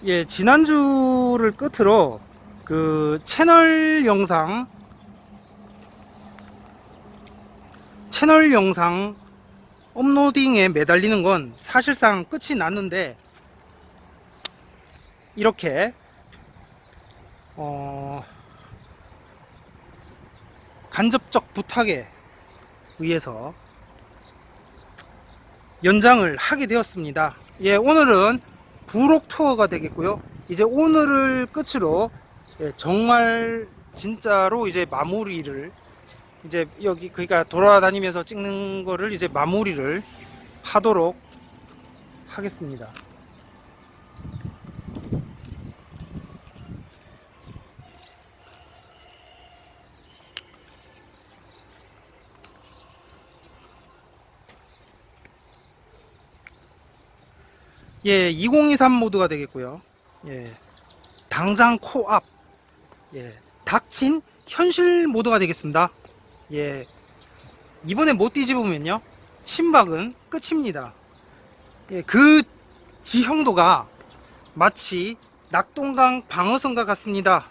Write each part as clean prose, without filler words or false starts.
예, 지난주를 끝으로 그 채널 영상 업로딩에 매달리는 건 사실상 끝이 났는데, 이렇게 간접적 부탁에 의해서 연장을 하게 되었습니다. 예, 오늘은 부록 투어가 되겠고요. 이제 오늘을 끝으로, 예, 정말 진짜로 이제 마무리를, 이제 여기 그러니까 돌아다니면서 찍는 거를 이제 마무리를 하도록 하겠습니다. 예, 2023 모드가 되겠고요. 예, 당장 코앞, 예, 닥친 현실 모드가 되겠습니다. 예, 이번에 못 뒤집으면요, 침박은 끝입니다. 예, 그 지형도가 마치 낙동강 방어선과 같습니다.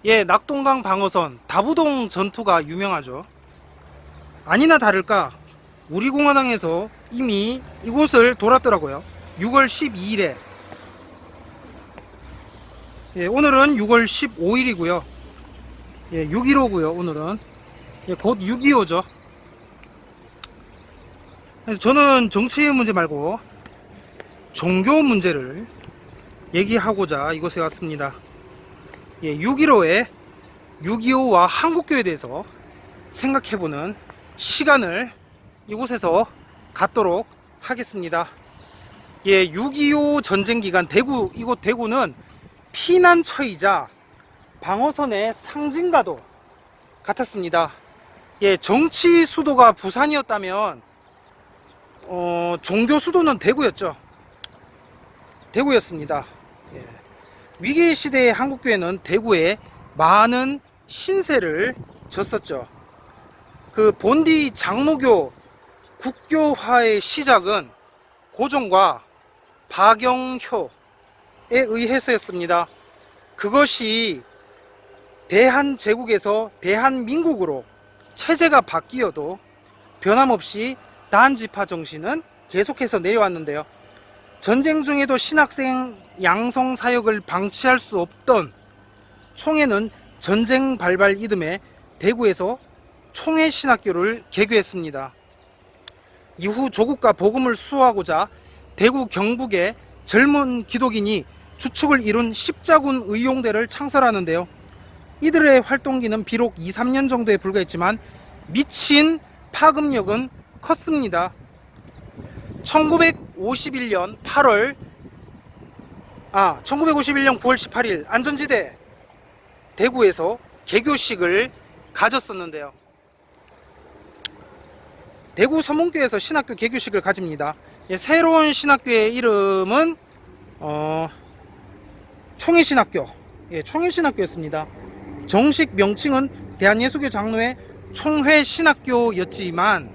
예, 낙동강 방어선 다부동 전투가 유명하죠. 아니나 다를까 우리 공화당에서 이미 이곳을 돌았더라고요. 6월 12일에. 예, 오늘은 6월 15일이고요. 예, 6.15고요. 오늘은. 예, 곧 6.25죠. 그래서 저는 정치의 문제 말고 종교 문제를 얘기하고자 이곳에 왔습니다. 예, 6.15에 6.25와 한국교에 대해서 생각해보는 시간을 이곳에서 갖도록 하겠습니다. 예, 6.25 전쟁 기간 이곳 대구는 피난처이자 방어선의 상징과도 같았습니다. 예, 정치 수도가 부산이었다면 종교 수도는 대구였습니다. 예. 위기 시대의 한국교회는 대구에 많은 신세를 졌었죠. 그 본디 장로교 국교화의 시작은 고종과 박영효에 의해서였습니다. 그것이 대한제국에서 대한민국으로 체제가 바뀌어도 변함없이 단지파 정신은 계속해서 내려왔는데요. 전쟁 중에도 신학생 양성 사역을 방치할 수 없던 총회는 전쟁 발발 이듬해 대구에서 총회신학교를 개교했습니다. 이후 조국과 복음을 수호하고자 대구 경북의 젊은 기독인이 주축을 이룬 십자군 의용대를 창설하는데요. 이들의 활동기는 비록 2, 3년 정도에 불과했지만 미친 파급력은 컸습니다. 1951년 9월 18일 안전지대 대구에서 개교식을 가졌었는데요. 대구 서문교에서 신학교 개교식을 가집니다. 예, 새로운 신학교의 이름은 총회신학교, 예, 총회신학교였습니다. 정식 명칭은 대한예수교 장로회 총회신학교였지만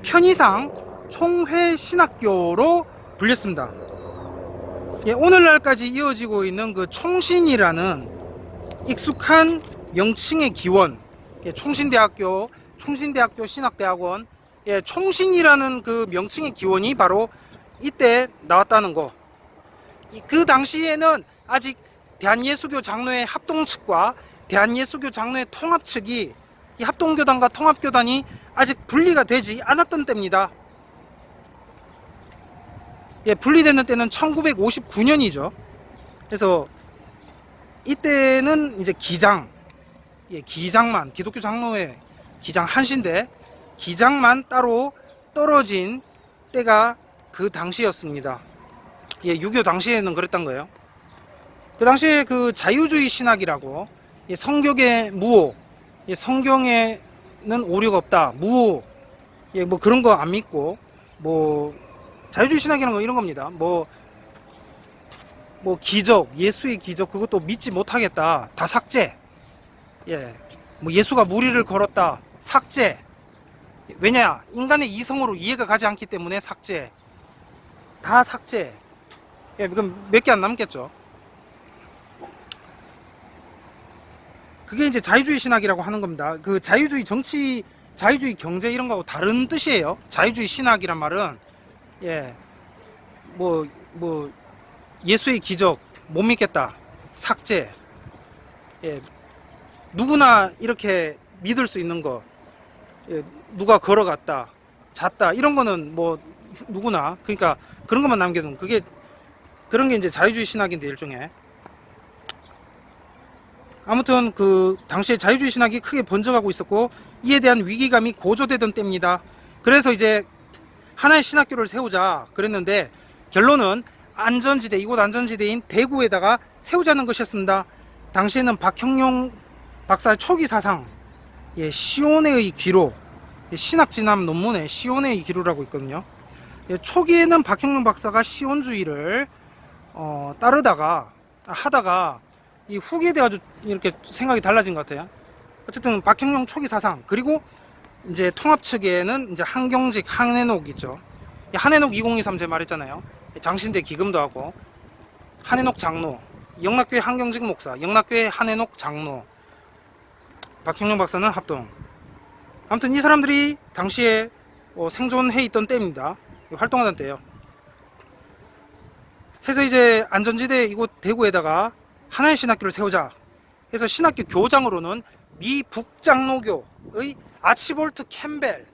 편의상 총회신학교로 불렸습니다. 예, 오늘날까지 이어지고 있는 그 총신이라는 익숙한 명칭의 기원, 예, 총신대학교 신학대학원, 예, 총신이라는 그 명칭의 기원이 바로 이때 나왔다는 거. 그 당시에는 아직 대한예수교 장로회 합동 측과 대한예수교 장로회 통합 측이, 이 합동교단과 통합교단이 아직 분리가 되지 않았던 때입니다. 예, 분리되는 때는 1959년이죠. 그래서 이때는 이제 기장만, 기독교 장로회 기장 한신대 기장만 따로 떨어진 때가 그 당시였습니다. 예, 6.25 당시에는 그랬던 거예요. 그 당시에 그 자유주의 신학이라고, 예, 성경의 무오, 예, 성경에는 오류가 없다, 무오, 예, 뭐 그런 거 안 믿고, 뭐 자유주의 신학이라는 거 이런 겁니다. 뭐 기적, 예수의 기적 그것도 믿지 못하겠다, 다 삭제. 예, 뭐 예수가 무리를 걸었다, 삭제. 왜냐, 인간의 이성으로 이해가 가지 않기 때문에 삭제. 다 삭제. 예, 그럼 몇 개 안 남겠죠. 그게 이제 자유주의 신학이라고 하는 겁니다. 그 자유주의 정치, 자유주의 경제 이런 거하고 다른 뜻이에요. 자유주의 신학이란 말은 예, 뭐 예수의 기적 못 믿겠다, 삭제, 예, 누구나 이렇게 믿을 수 있는 거, 예, 누가 걸어갔다, 잤다 이런 거는 뭐 누구나 그러니까 그런 것만 남겨둔 그게 그런 게 이제 자유주의 신학인데 일종의. 아무튼 그 당시에 자유주의 신학이 크게 번져가고 있었고 이에 대한 위기감이 고조되던 때입니다. 그래서 이제 하나의 신학교를 세우자 그랬는데 결론은 안전지대, 이곳 안전지대인 대구에다가 세우자는 것이었습니다. 당시에는 박형룡 박사의 초기 사상, 예, 시온의 기로, 신학진함 논문에 시온의 기로라고 있거든요. 예, 초기에는 박형룡 박사가 시온주의를 따르다가 하다가 이 후기에 대해 아주 이렇게 생각이 달라진 것 같아요. 어쨌든 박형룡 초기 사상, 그리고 이제 통합 측에는 이제 한경직, 한해녹 있죠. 한해녹 2023 제가 말했잖아요. 장신대 기금도 하고 한해녹 장로, 영락교회 한경직 목사, 영락교회 한해녹 장로, 박형룡 박사는 합동. 아무튼 이 사람들이 당시에 생존해 있던 때입니다. 활동하던 때예요. 해서 이제 안전지대 이곳 대구에다가 하나의 신학교를 세우자 해서 신학교 교장으로는 미 북장로교의 아치볼트 캠벨,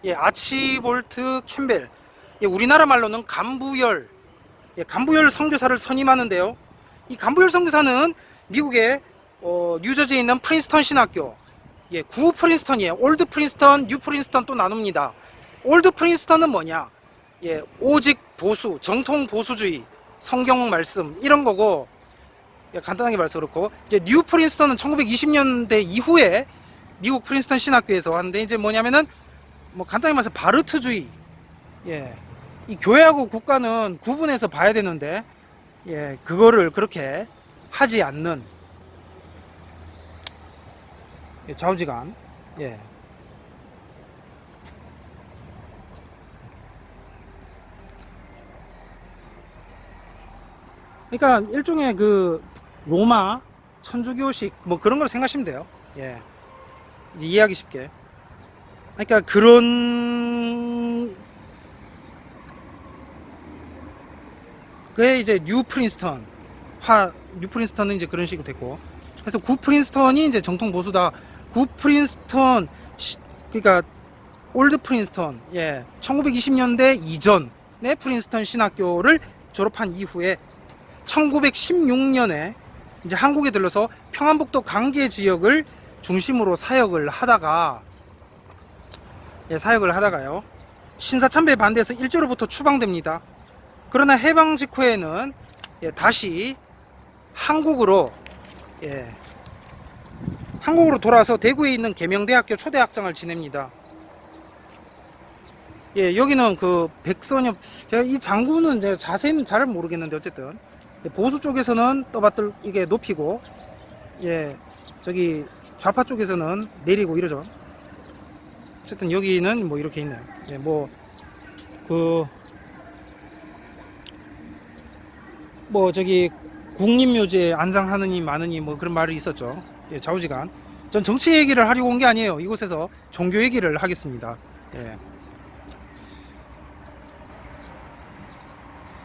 예, 아치볼트 캠벨, 예, 우리나라 말로는 간부열, 예, 간부열 선교사를 선임하는데요. 이 간부열 선교사는 미국의 뉴저지에 있는 프린스턴 신학교, 예, 구 프린스턴이에요. 올드 프린스턴, 뉴 프린스턴 또 나눕니다. 올드 프린스턴은 뭐냐? 예, 오직 보수, 정통 보수주의, 성경 말씀 이런 거고, 예, 간단하게 말해서 그렇고, 이제 뉴 프린스턴은 1920년대 이후에 미국 프린스턴 신학교에서 하는데 이제 뭐냐면은 뭐 간단히 말해서 바르트주의, 예, 이 교회하고 국가는 구분해서 봐야 되는데, 예, 그거를 그렇게 하지 않는, 예, 좌우지간, 예. 그러니까 일종의 그 로마 천주교식 뭐 그런 걸 생각하시면 돼요. 예, 이해하기 쉽게. 그러니까 그런 그게 이제 뉴 프린스턴, 뉴 프린스턴은 이제 그런 식으로 됐고, 그래서 구 프린스턴이 이제 정통 보수다. 구 프린스턴, 그러니까 올드 프린스턴, 예, 1920년대 이전의 프린스턴 신학교를 졸업한 이후에 1916년에 이제 한국에 들러서 평안북도 강계 지역을 중심으로 사역을 하다가, 예, 사역을 하다가요, 신사참배에 반대해서 일제로부터 추방됩니다. 그러나 해방 직후에는, 예, 다시 한국으로, 예, 한국으로 돌아와서 대구에 있는 계명대학교 초대학장을 지냅니다. 예, 여기는 그 백선엽, 제가 이 장군은 제가 자세히는 잘 모르겠는데 어쨌든 보수 쪽에서는 떠받들 이게 높이고, 예, 저기 좌파 쪽에서는 내리고 이러죠. 어쨌든 여기는 뭐 이렇게 있네요. 예, 뭐 저기 국립묘지에 안장하느니 마느니 뭐 그런 말이 있었죠. 예, 좌우지간. 전 정치 얘기를 하려고 온 게 아니에요. 이곳에서 종교 얘기를 하겠습니다. 예.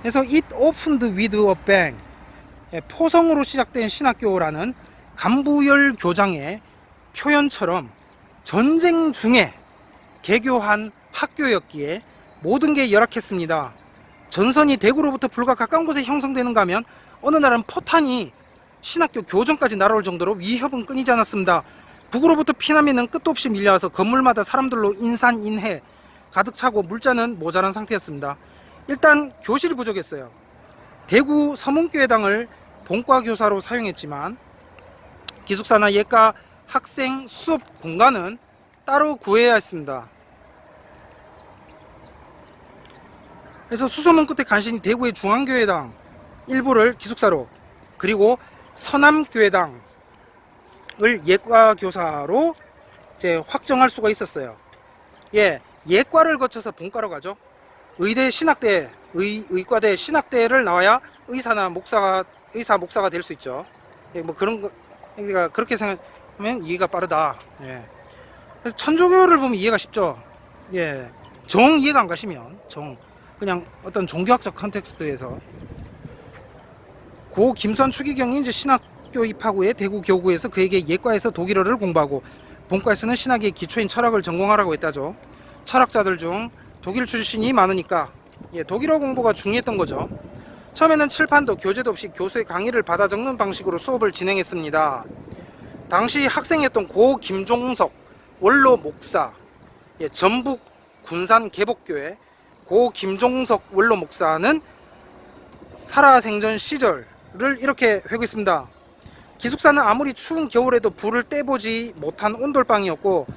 그래서 It opened with a bang, 예, 포성으로 시작된 신학교라는 간부열 교장의 표현처럼 전쟁 중에 개교한 학교였기에 모든 게 열악했습니다. 전선이 대구로부터 불과 가까운 곳에 형성되는가 하면 어느 날은 포탄이 신학교 교정까지 날아올 정도로 위협은 끊이지 않았습니다. 북으로부터 피난민은 끝도 없이 밀려와서 건물마다 사람들로 인산인해 가득 차고 물자는 모자란 상태였습니다. 일단 교실이 부족했어요. 대구 서문교회당을 본과 교사로 사용했지만 기숙사나 예과 학생 수업 공간은 따로 구해야 했습니다. 그래서 수소문 끝에 간신히 대구의 중앙교회당 일부를 기숙사로, 그리고 서남교회당을 예과 교사로 이제 확정할 수가 있었어요. 예, 예과를 거쳐서 본과로 가죠. 의대 신학대 의과대 신학대를 나와야 의사 목사가 될 수 있죠. 예, 뭐 그런 거, 그러니까 그렇게 생각하면 이해가 빠르다. 예. 그래서 천주교를 보면 이해가 쉽죠. 예. 정 이해가 안 가시면 그냥 어떤 종교학적 컨텍스트에서 고 김수환 추기경이 이제 신학교 입학 후에 대구 교구에서 그에게 예과에서 독일어를 공부하고 본과에서는 신학의 기초인 철학을 전공하라고 했다죠. 철학자들 중 독일 출신이 많으니까 예, 독일어 공부가 중요했던 거죠. 처음에는 칠판도 교재도 없이 교수의 강의를 받아 적는 방식으로 수업을 진행했습니다. 당시 학생이었던 고 김종석 원로 목사, 예, 전북 군산 개복교회 고 김종석 원로 목사는 살아생전 시절을 이렇게 회고했습니다. 기숙사는 아무리 추운 겨울에도 불을 떼보지 못한 온돌방이었고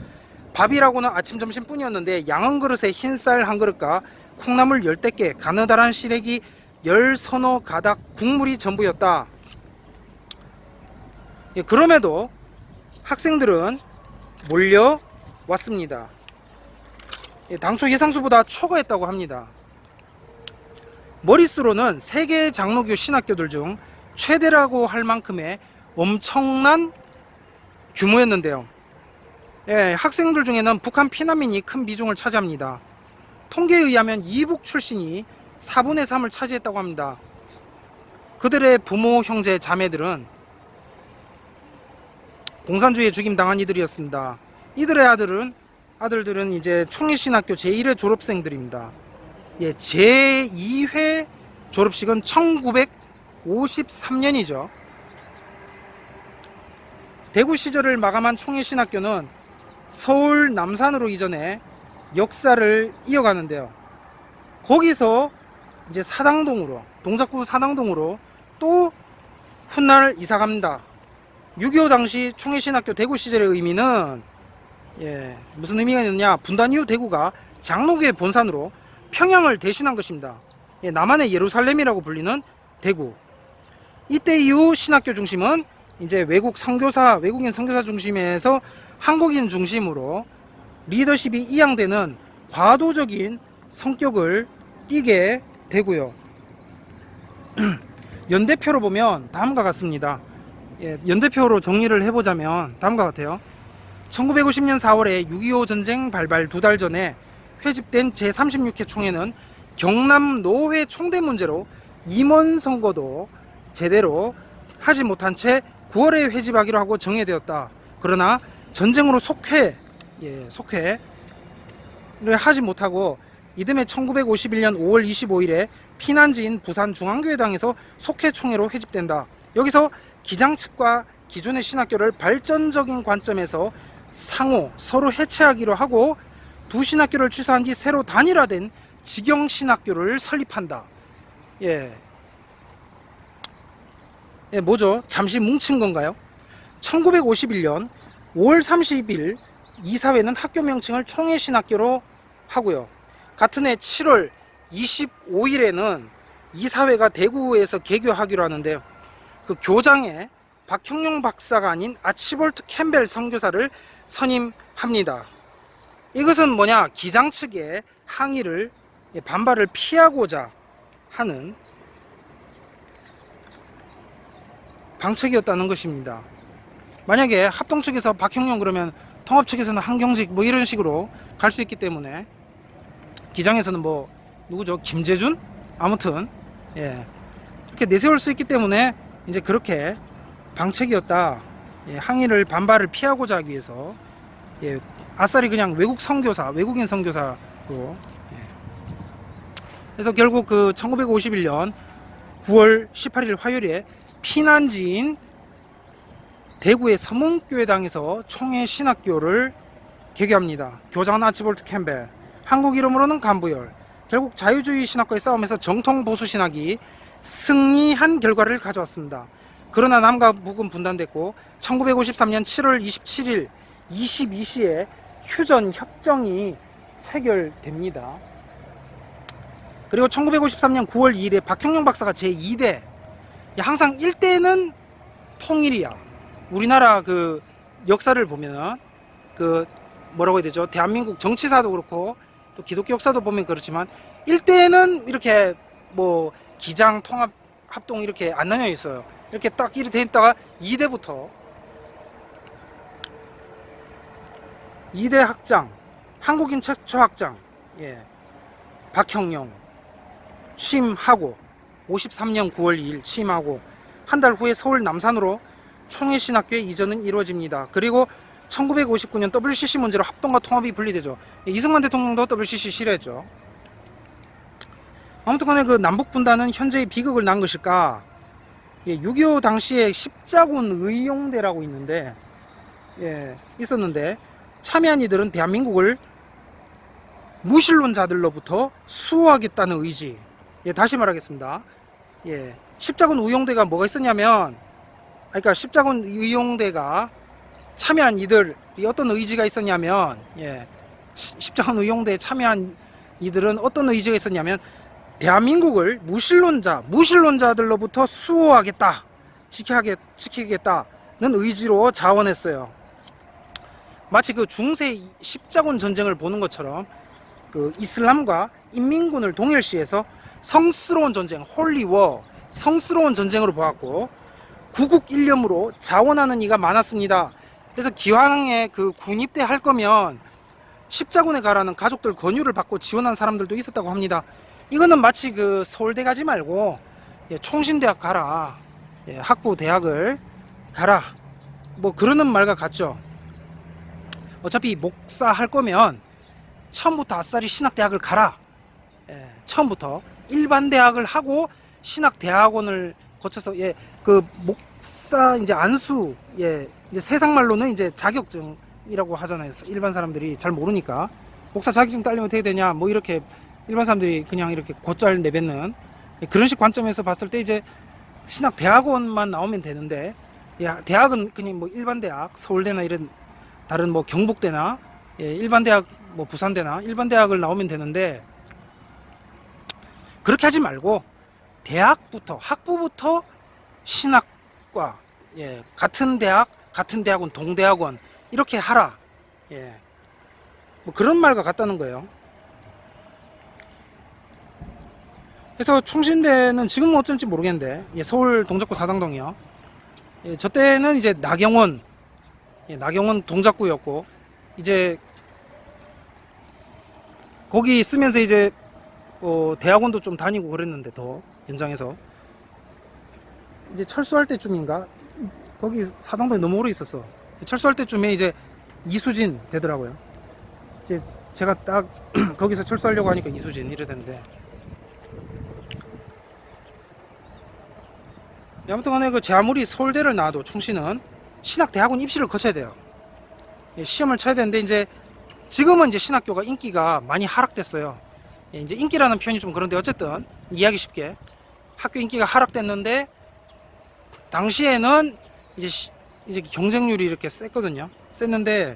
밥이라고는 아침 점심뿐이었는데 양은 그릇에 흰쌀 한 그릇과 콩나물 10대 개, 가느다란 시래기 10서너 가닥, 국물이 전부였다. 예, 그럼에도 학생들은 몰려왔습니다. 예, 당초 예상수보다 초과했다고 합니다. 머릿수로는 세계 장로교 신학교들 중 최대라고 할 만큼의 엄청난 규모였는데요. 예, 학생들 중에는 북한 피난민이 큰 비중을 차지합니다. 통계에 의하면 이북 출신이 4분의 3을 차지했다고 합니다. 그들의 부모, 형제, 자매들은 공산주의에 죽임당한 이들이었습니다. 이들의 아들들은 이제 총리신학교 제1회 졸업생들입니다. 예, 제2회 졸업식은 1953년이죠. 대구 시절을 마감한 총리신학교는 서울 남산으로 이전해 역사를 이어가는데요. 거기서 이제 동작구 사당동으로 또 훗날 이사갑니다. 6.25 당시 총리신학교 대구 시절의 의미는 예, 무슨 의미가 있느냐, 분단 이후 대구가 장로교의 본산으로 평양을 대신한 것입니다. 예, 남한의 예루살렘이라고 불리는 대구. 이때 이후 신학교 중심은 이제 외국인 선교사 중심에서 한국인 중심으로 리더십이 이양되는 과도적인 성격을 띠게 되고요. 연대표로 보면 다음과 같습니다. 예, 연대표로 정리를 해보자면 다음과 같아요. 1950년 4월에 6.25 전쟁 발발 2달 전에 회집된 제36회 총회는 경남 노회 총대 문제로 임원 선거도 제대로 하지 못한 채 9월에 회집하기로 하고 정해되었다. 그러나 전쟁으로 속회를 하지 못하고 이듬해 1951년 5월 25일에 피난지인 부산중앙교회당에서 속회총회로 회집된다. 여기서 기장 측과 기존의 신학교를 발전적인 관점에서 서로 해체하기로 하고 두 신학교를 취소한 뒤 새로 단일화된 직영신학교를 설립한다. 예, 뭐죠? 잠시 뭉친 건가요? 1951년 5월 30일 이사회는 학교 명칭을 총회신학교로 하고요. 같은 해 7월 25일에는 이사회가 대구에서 개교하기로 하는데요. 그 교장에 박형용 박사가 아닌 아치볼트 캠벨 선교사를 선임합니다. 이것은 뭐냐? 기장 측의 항의를, 반발을 피하고자 하는 방책이었다는 것입니다. 만약에 합동 측에서 박형용 그러면 통합 측에서는 한경직 뭐 이런 식으로 갈 수 있기 때문에 기장에서는 뭐 누구죠? 김재준? 아무튼 예, 이렇게 내세울 수 있기 때문에 이제 그렇게 방책이었다. 예, 항의를 반발을 피하고자 하기 위해서 예, 아싸리 그냥 외국인 선교사로 예. 그래서 결국 그 1951년 9월 18일 화요일에 피난지인 대구의 서문교회당에서 총회 신학교를 개교합니다. 교장은 아치볼트 캠벨, 한국 이름으로는 간부열. 결국 자유주의 신학과의 싸움에서 정통 보수 신학이 승리한 결과를 가져왔습니다. 그러나 남과 북은 분단됐고 1953년 7월 27일 22시에 휴전 협정이 체결됩니다. 그리고 1953년 9월 2일에 박형용 박사가 제2대, 항상 1대는 통일이야. 우리나라 그 역사를 보면 그 뭐라고 해야 되죠? 대한민국 정치사도 그렇고 또 기독교 역사도 보면 그렇지만 1대는 이렇게 뭐 기장, 통합, 합동 이렇게 안 나뉘어 있어요. 이렇게 딱 이렇게 돼 있다가 2대부터 2대 학장, 한국인 최초 학장, 예, 박형용 취임하고 53년 9월 2일 취임하고 한 달 후에 서울 남산으로 총회신학교의 이전은 이루어집니다. 그리고 1959년 WCC 문제로 합동과 통합이 분리되죠. 이승만 대통령도 WCC 싫어했죠. 아무튼 간에 그 남북분단은 현재의 비극을 낳은 것일까? 6.25 당시에 십자군 의용대라고 있는데, 있었는데, 참여한 이들은 대한민국을 무신론자들로부터 수호하겠다는 의지. 다시 말하겠습니다. 십자군 의용대가 뭐가 있었냐면, 그러니까 십자군 의용대가 참여한 이들이 어떤 의지가 있었냐면, 십자군 의용대에 참여한 이들은 어떤 의지가 있었냐면, 대한민국을 무신론자들로부터 수호하겠다, 지키겠다는 의지로 자원했어요. 마치 그 중세 십자군 전쟁을 보는 것처럼 그 이슬람과 인민군을 동일시해서 성스러운 전쟁, 홀리워, 성스러운 전쟁으로 보았고 구국 일념으로 자원하는 이가 많았습니다. 그래서 기왕에 그 군입대 할 거면 십자군에 가라는 가족들 권유를 받고 지원한 사람들도 있었다고 합니다. 이거는 마치 그 서울대 가지 말고 총신대학 가라, 학부 대학을 가라, 뭐 그러는 말과 같죠. 어차피 목사 할 거면 처음부터 아싸리 신학대학을 가라. 처음부터 일반 대학을 하고 신학대학원을 거쳐서 그 목사 이제 안수, 이제 세상 말로는 이제 자격증이라고 하잖아요. 일반 사람들이 잘 모르니까 목사 자격증 따려면 어떻게 되냐, 뭐 이렇게 일반 사람들이 그냥 이렇게 곧잘 내뱉는 그런 식 관점에서 봤을 때 이제 신학대학원만 나오면 되는데, 대학은 그냥 뭐 일반 대학, 서울대나 이런 다른 뭐 경북대나 일반 대학, 뭐 부산대나 일반 대학을 나오면 되는데, 그렇게 하지 말고 대학부터, 학부부터 신학과, 같은 대학, 같은 대학원, 동대학원 이렇게 하라, 뭐 그런 말과 같다는 거예요. 그래서 총신대는 지금은 어쩔지 모르겠는데, 서울 동작구 사당동이요. 저 때는 이제 나경원 동작구였고, 이제 거기 있으면서 이제 대학원도 좀 다니고 그랬는데, 더 연장해서 이제 철수할 때쯤인가, 거기 사당동에 너무 오래 있었어. 철수할 때쯤에 이제 이수진 되더라고요. 이제 제가 딱 거기서 철수하려고 하니까 이수진 이래 되는데, 아무튼 간에 그 아무리 서울대를 나와도 총신은 신학대학원 입시를 거쳐야 돼요. 시험을 쳐야 되는데, 이제 지금은 이제 신학교가 인기가 많이 하락됐어요. 이제 인기라는 표현이 좀 그런데 어쨌든 이해하기 쉽게 학교 인기가 하락됐는데, 당시에는 이제 경쟁률이 이렇게 셌거든요. 셌는데,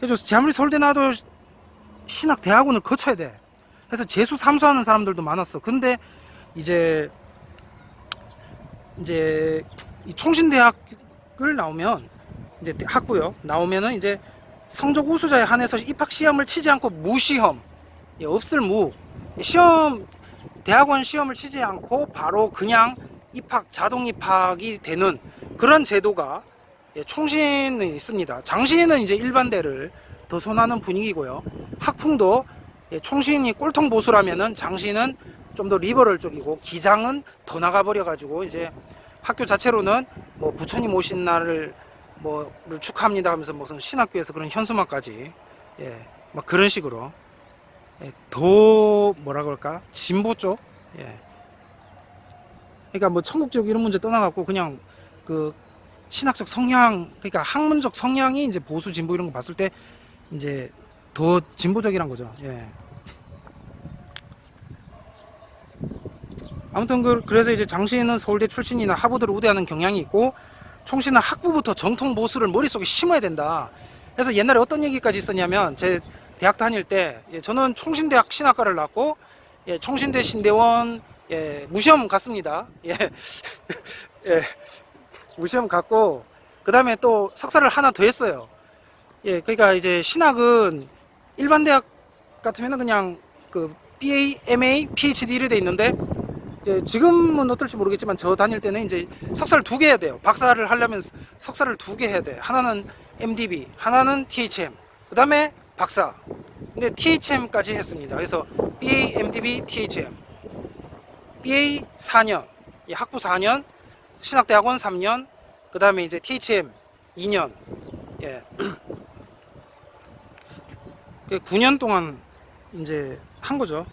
그래서 아무리 서울대 나와도 신학대학원을 거쳐야 돼. 그래서 재수 삼수하는 사람들도 많았어. 근데 이제 이 총신대학을 나오면, 이제 학부요 나오면은 이제 성적 우수자에 한해서 입학 시험을 치지 않고 무시험, 없을 무 시험, 대학원 시험을 치지 않고 바로 그냥 자동 입학이 되는 그런 제도가 총신은 있습니다. 장신은 이제 일반대를 더 선호하는 분위기고요. 학풍도 총신이 꼴통 보수라면은 장신은 좀 더 리버럴 쪽이고, 기장은 더 나가버려 가지고 이제 학교 자체로는 뭐 부처님 오신 날을 뭐를 축하합니다 하면서 무슨 신학교에서 그런 현수막까지, 막 그런 식으로, 더 뭐라 그럴까, 진보 쪽, 그러니까 뭐 천국 쪽 이런 문제 떠나갖고 그냥 그 신학적 성향, 그러니까 학문적 성향이 이제 보수 진보 이런 거 봤을 때 이제 더 진보적이란 거죠. 아무튼 그래서 이제 장신은 서울대 출신이나 하버드를 우대하는 경향이 있고, 총신은 학부부터 정통 보수를 머릿속에 심어야 된다. 그래서 옛날에 어떤 얘기까지 있었냐면, 제 대학 다닐 때 저는 총신대학 신학과를 나왔고, 총신대 신대원 무시험 갔습니다. 무시험 갔고, 그 다음에 또 석사를 하나 더 했어요. 그러니까 이제 신학은 일반 대학 같으면은 그냥 그 BA, MA, PhD 이래 돼 있는데 이제 지금은 어떨지 모르겠지만 저 다닐 때는 이제 석사를 2개 해야 돼요. 박사를 하려면 석사를 2개 해야 돼. 하나는 MDB, 하나는 THM. 그 다음에 박사. 근데 THM까지 했습니다. 그래서 BA, MDB, THM. BA 4년, 학부 4년, 신학대학원 3년, 그 다음에 이제 THM 2년. 예. 9년 동안 이제 한 거죠.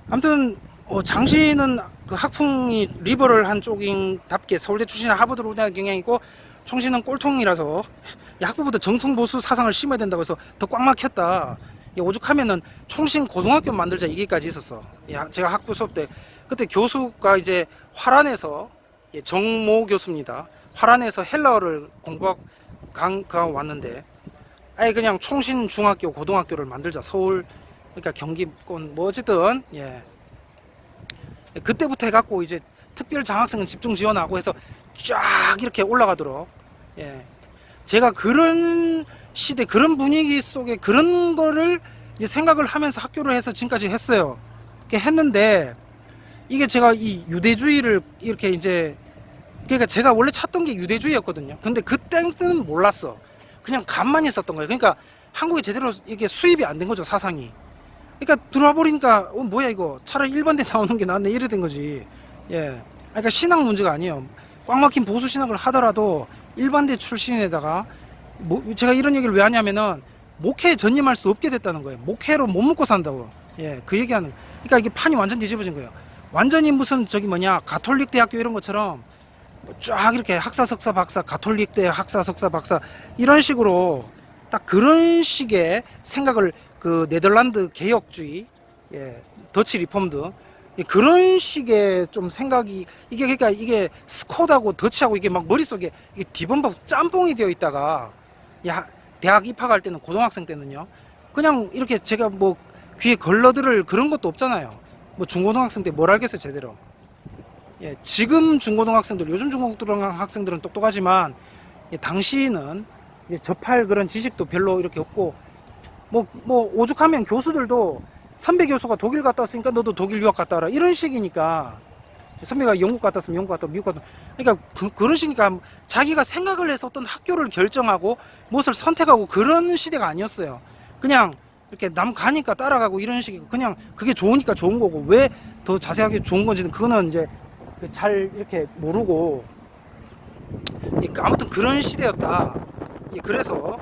아무튼 장시는 그 학풍이 리버럴한 쪽인답게 서울대 출신 하버드로 오는 경향이 있고, 총신은 꼴통이라서 학부보다 정통 보수 사상을 심어야 된다고 해서 더 꽉 막혔다. 오죽하면은 총신 고등학교 만들자 얘기까지 있었어. 제가 학부 수업 때 그때 교수가 이제 화란에서, 정모 교수입니다. 화란에서 헬라어를 공부하고 왔는데, 아예 그냥 총신 중학교 고등학교를 만들자. 서울, 그러니까 경기권 뭐 어쨌든 그때부터 해갖고 이제 특별 장학생은 집중 지원하고 해서 쫙 이렇게 올라가도록, 제가 그런 시대, 그런 분위기 속에 그런 거를 이제 생각을 하면서 학교를 해서 지금까지 했어요. 이렇게 했는데, 이게 제가 이 유대주의를 이렇게 이제, 그러니까 제가 원래 찾던 게 유대주의였거든요. 근데 그때는 몰랐어. 그냥 간만히 썼던 거예요. 그러니까 한국에 제대로 이게 수입이 안 된 거죠, 사상이. 그러니까 들어와 버리니까 뭐야 이거, 차라리 일반대 나오는 게 낫네 이래 된 거지. 그러니까 신학 문제가 아니에요. 꽉 막힌 보수 신학을 하더라도 일반대 출신에다가 제가 이런 얘기를 왜 하냐면은 목회에 전념할 수 없게 됐다는 거예요. 목회로 못 먹고 산다고. 그 얘기하는. 그러니까 이게 판이 완전 뒤집어진 거예요. 완전히 무슨 가톨릭 대학교 이런 것처럼 쫙 이렇게 학사 석사 박사, 가톨릭 대 학사 석사 박사 이런 식으로 딱 그런 식의 생각을, 그 네덜란드 개혁주의, 더치 리폼드, 그런 식의 좀 생각이, 이게 그러니까 이게 스콧하고 더치하고 이게 막 머릿속에 이게 뒤범벅 짬뽕이 되어 있다가, 대학 입학할 때는, 고등학생 때는요, 그냥 이렇게 제가 뭐 귀에 걸러들을 그런 것도 없잖아요. 뭐 중고등학생 때 뭘 알겠어요, 제대로. 지금 중고등학생들, 요즘 중고등학생들은 똑똑하지만, 당시는 이제 접할 그런 지식도 별로 이렇게 없고, 뭐 오죽하면 교수들도 선배 교수가 독일 갔다 왔으니까 너도 독일 유학 갔다 와라 이런 식이니까, 선배가 영국 갔다 왔으면 영국 갔다 왔고, 미국 갔다 왔고, 그러니까 그런 식이니까 자기가 생각을 해서 어떤 학교를 결정하고 무엇을 선택하고 그런 시대가 아니었어요. 그냥 이렇게 남 가니까 따라가고 이런 식이고, 그냥 그게 좋으니까 좋은 거고, 왜 더 자세하게 좋은 건지는 그거는 이제 잘 이렇게 모르고, 아무튼 그런 시대였다. 그래서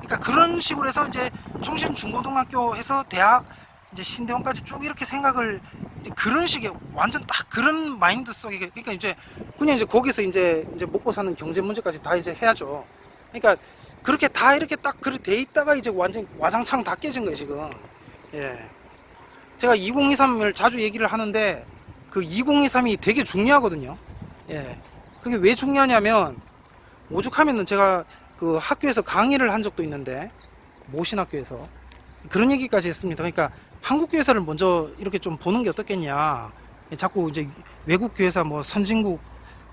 그러니까 그런 식으로 해서 이제 총신 중고등학교 해서 대학 이제 신대원까지 쭉 이렇게 생각을, 이제 그런 식의 완전 딱 그런 마인드 속에, 그러니까 이제 그냥 이제 거기서 이제 먹고 사는 경제 문제까지 다 이제 해야죠. 그러니까 그렇게 다 이렇게 딱 그렇게 돼 있다가 이제 완전 와장창 다 깨진 거예요 지금. 제가 2023을 자주 얘기를 하는데, 그 2023이 되게 중요하거든요. 그게 왜 중요하냐면, 오죽하면은 제가 그 학교에서 강의를 한 적도 있는데, 모신학교에서 그런 얘기까지 했습니다. 그러니까 한국 교회사를 먼저 이렇게 좀 보는 게 어떻겠냐. 자꾸 이제 외국 교회사, 뭐 선진국,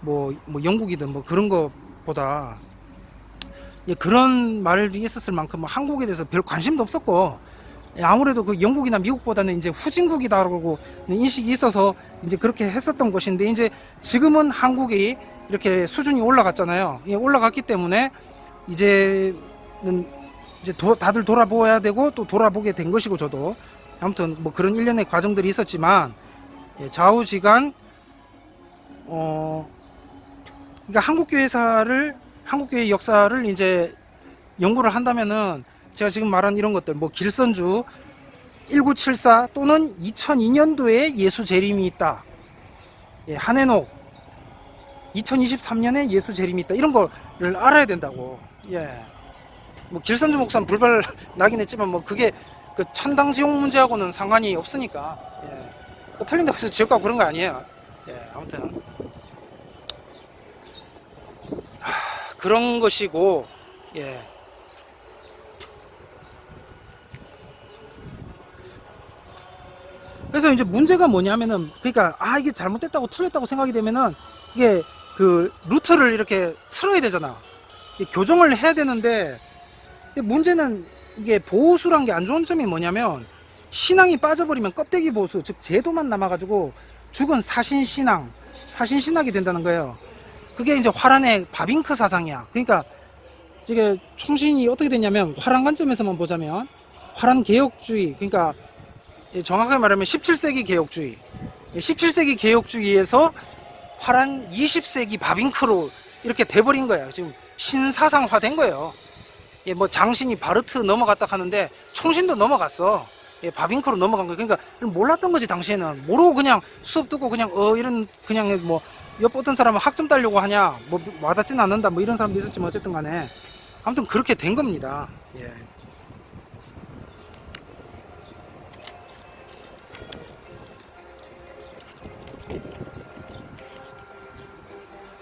뭐 영국이든 뭐 그런 거보다, 그런 말이 있었을 만큼 한국에 대해서 별 관심도 없었고, 아무래도 그 영국이나 미국보다는 이제 후진국이다라고 인식이 있어서 이제 그렇게 했었던 것인데, 이제 지금은 한국이 이렇게 수준이 올라갔잖아요. 올라갔기 때문에 이제는 이제 다들 돌아보아야 되고, 또 돌아보게 된 것이고, 저도 아무튼 뭐 그런 일련의 과정들이 있었지만, 좌우지간 그러니까 한국교회 역사를 이제 연구를 한다면은, 제가 지금 말한 이런 것들, 뭐 길선주 1974 또는 2002년도에 예수 재림이 있다, 한해녹 2023년에 예수 재림이 있다, 이런 거를 알아야 된다고. 뭐 길선주 목사는 불발 나긴 했지만, 뭐 그게 그 천당 지옥 문제하고는 상관이 없으니까, 그 틀린다고 해서 지옥 가고 그런 거 아니에요. 아무튼 그런 것이고, 그래서 이제 문제가 뭐냐면은, 그러니까 이게 잘못됐다고 틀렸다고 생각이 되면은, 이게 그 루트를 이렇게 틀어야 되잖아. 교정을 해야 되는데, 근데 문제는 이게 보호수란 게 안 좋은 점이 뭐냐면 신앙이 빠져버리면 껍데기 보수, 즉 제도만 남아가지고 죽은 사신신학이 된다는 거예요. 그게 이제 화란의 바빙크 사상이야. 그러니까 이게 총신이 어떻게 됐냐면 화란 관점에서만 보자면 화란 개혁주의, 그러니까 정확하게 말하면 17세기 개혁주의, 17세기 개혁주의에서 화란 20세기 바빙크로 이렇게 돼버린 거예요. 지금 신사상화 된 거예요. 뭐 장신이 바르트 넘어갔다 하는데 총신도 넘어갔어. 바빙크로 넘어간 거예요. 그러니까 몰랐던 거지. 당시에는 모르고 그냥 수업 듣고 그냥 이런 그냥 뭐 옆 어떤 사람은 학점 따려고 하냐, 뭐 와닿지는 않는다, 뭐 이런 사람도 있었지만 어쨌든 간에 아무튼 그렇게 된 겁니다. 예.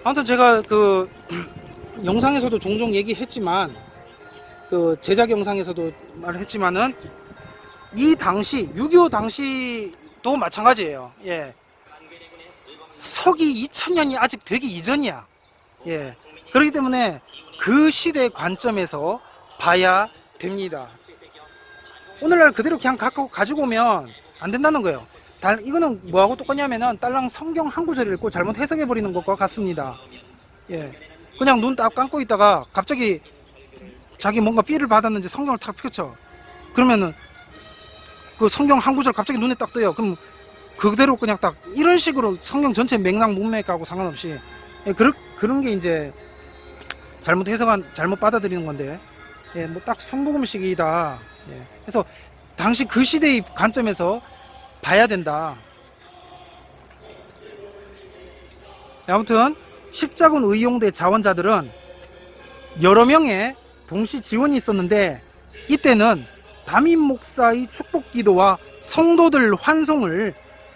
아무튼 제가 그 영상에서도 종종 얘기했지만, 그 제작 영상에서도 말했지만은 이 당시 6.25 당시도 마찬가지예요. 예. 서기 2000년이 아직 되기 이전이야. 예. 그렇기 때문에 그 시대 관점에서 봐야 됩니다. 오늘날 그대로 그냥 가지고 오면 안 된다는 거예요. 이거는 뭐하고 똑같냐면은 딸랑 성경 한 구절 읽고 잘못 해석해 버리는 것과 같습니다. 예. 그냥 눈 딱 감고 있다가 갑자기 자기 뭔가 삐를 받았는지 성경을 탁 펼쳐. 그러면은 그 성경 한 구절 갑자기 눈에 딱 떠요. 그럼 그대로 그냥 딱 이런 식으로 성경 전체 맥락 문맥하고 상관없이, 예, 그런 게 이제 잘못 받아들이는 건데, 예, 뭐 딱 손부금식이다. 예. 그래서 당시 그 시대의 관점에서 봐야 된다. 아무튼 십자군 의용대 자원자들은 여러 명의 동시 지원이 있었는데, 이때는 담임 목사의 축복 기도와 성도들 환송을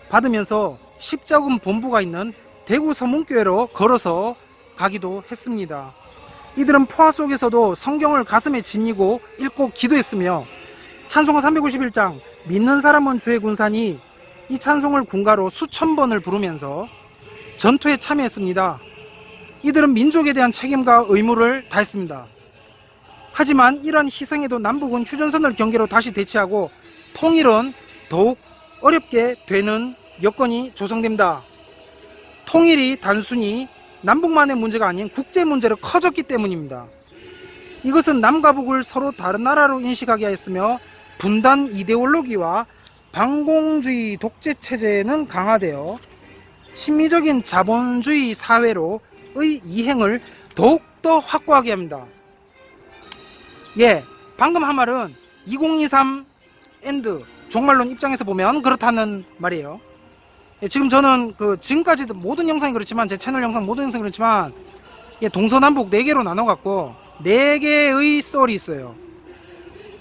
받으면서 십자군 본부가 있는 대구 서문교회로 걸어서 가기도 했습니다. 이들은 포화 속에서도 성경을 가슴에 지니고 읽고 기도했으며, 찬송가 351장 믿는 사람은 주의 군산이, 이 찬송을 군가로 수천 번을 부르면서 전투에 참여했습니다. 이들은 민족에 대한 책임과 의무를 다했습니다. 하지만 이러한 희생에도 남북은 휴전선을 경계로 다시 대치하고 통일은 더욱 어렵게 되는 여건이 조성됩니다. 통일이 단순히 남북만의 문제가 아닌 국제 문제로 커졌기 때문입니다. 이것은 남과 북을 서로 다른 나라로 인식하게 하였으며, 분단 이데올로기와 반공주의 독재 체제는 강화되어 친미적인 자본주의 사회로의 이행을 더욱더 확고하게 합니다. 예, 방금 한 말은 2023 엔드 종말론 입장에서 보면 그렇다는 말이에요. 예, 지금 저는 지금까지도 모든 영상이 그렇지만, 제 채널 영상 모든 영상이 그렇지만, 예, 동서남북 4개로 나눠갖고 4개의 썰이 있어요.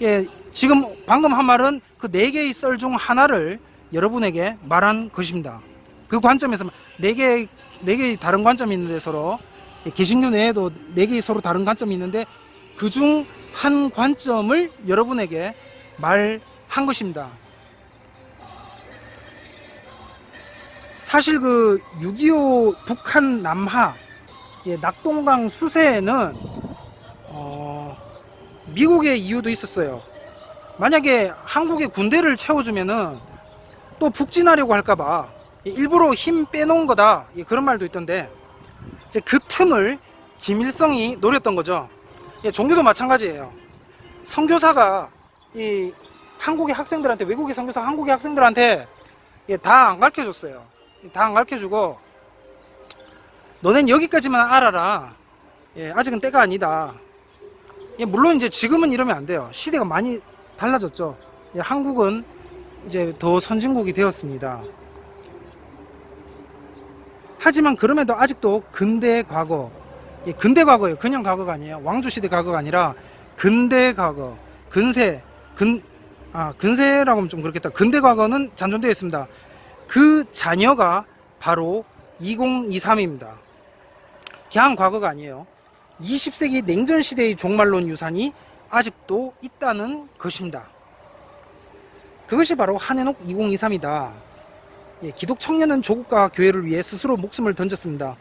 예, 지금 방금 한 말은 그 4개의 썰 중 하나를 여러분에게 말한 것입니다. 그 관점에서 4개의 다른 관점이 있는데, 서로 개신교 내에도 4개의 서로 다른 관점이 있는데 그 중 한 관점을 여러분에게 말한 것입니다. 사실 그 6.25 북한 남하, 예, 낙동강 수세에는 미국의 이유도 있었어요. 만약에 한국의 군대를 채워주면은 또 북진하려고 할까봐 일부러 힘 빼놓은 거다, 예, 그런 말도 있던데, 이제 그 틈을 김일성이 노렸던 거죠. 예, 종교도 마찬가지예요. 선교사가 이 한국의 학생들한테, 외국의 선교사가 한국의 학생들한테, 예, 다 안 가르쳐줬어요. 다 안 가르쳐주고, 너넨 여기까지만 알아라. 예, 아직은 때가 아니다. 예, 물론 이제 지금은 이러면 안 돼요. 시대가 많이 달라졌죠. 예, 한국은 이제 더 선진국이 되었습니다. 하지만 그럼에도 아직도 근대 과거, 예, 근대 과거예요. 그냥 과거가 아니에요. 왕조시대 과거가 아니라 근대 과거, 근세라고 하면 좀 그렇겠다. 근대 과거는 잔존되어 있습니다. 그 자녀가 바로 2023입니다. 그냥 과거가 아니에요. 20세기 냉전시대의 종말론 유산이 아직도 있다는 것입니다. 그것이 바로 한해녹 2023이다. 예, 기독 청년은 조국과 교회를 위해 스스로 목숨을 던졌습니다.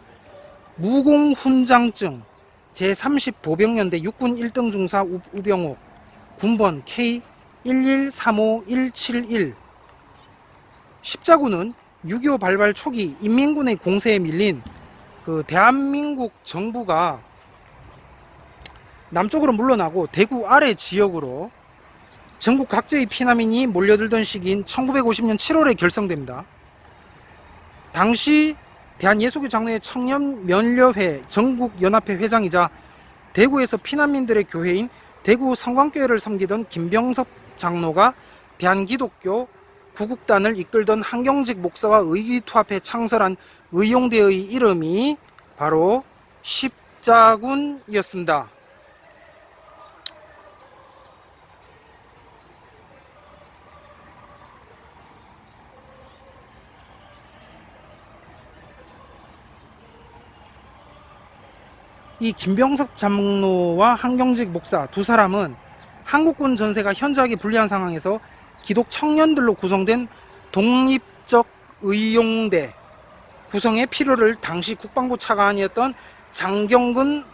무공훈장증, 제30보병연대 육군 1등 중사 우병옥, 군번 K1135171. 십자군은 6.25 발발 초기 인민군의 공세에 밀린 그 대한민국 정부가 남쪽으로 물러나고 대구 아래 지역으로 전국 각지의 피난민이 몰려들던 시기인 1950년 7월에 결성됩니다. 당시 대한예수교장로회 청년면려회 전국연합회 회장이자 대구에서 피난민들의 교회인 대구 성광교회를 섬기던 김병섭 장로가 대한기독교 구국단을 이끌던 한경직 목사와 의기투합해 창설한 의용대의 이름이 바로 십자군이었습니다. 이 김병섭 장로와 한경직 목사 두 사람은 한국군 전세가 현저하게 불리한 상황에서 기독 청년들로 구성된 독립적 의용대 구성의 필요를 당시 국방부 차관이었던 장경근을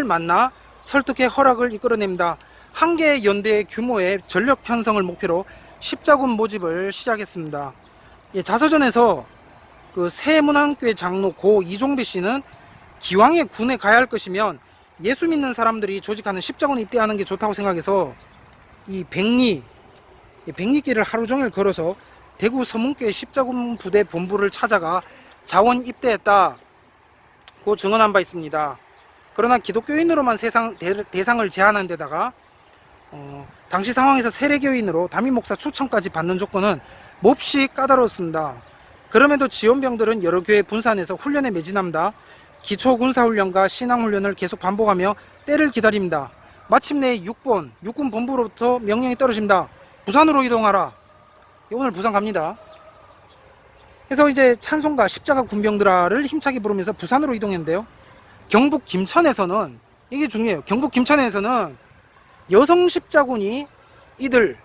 만나 설득해 허락을 이끌어냅니다. 한 개의 연대의 규모의 전력 편성을 목표로 십자군 모집을 시작했습니다. 자서전에서 그 세문안교회 장로 고 이종배 씨는 기왕에 군에 가야 할 것이면 예수 믿는 사람들이 조직하는 십자군 입대하는 게 좋다고 생각해서 이 백리길을 하루 종일 걸어서 대구 서문교회 십자군 부대 본부를 찾아가 자원 입대했다고 증언한 바 있습니다. 그러나 기독교인으로만 대상을 제한한 데다가 당시 상황에서 세례교인으로 담임 목사 추천까지 받는 조건은 몹시 까다로웠습니다. 그럼에도 지원병들은 여러 교회 분산해서 훈련에 매진합니다. 기초군사훈련과 신앙훈련을 계속 반복하며 때를 기다립니다. 마침내 6번 육군 본부로부터 명령이 떨어집니다. 부산으로 이동하라. 오늘 부산 갑니다. 그래서 이제 찬송가 십자가 군병들아를 힘차게 부르면서 부산으로 이동했는데요. 경북 김천에서는 이게 중요해요. 경북 김천에서는 여성 십자군이 이들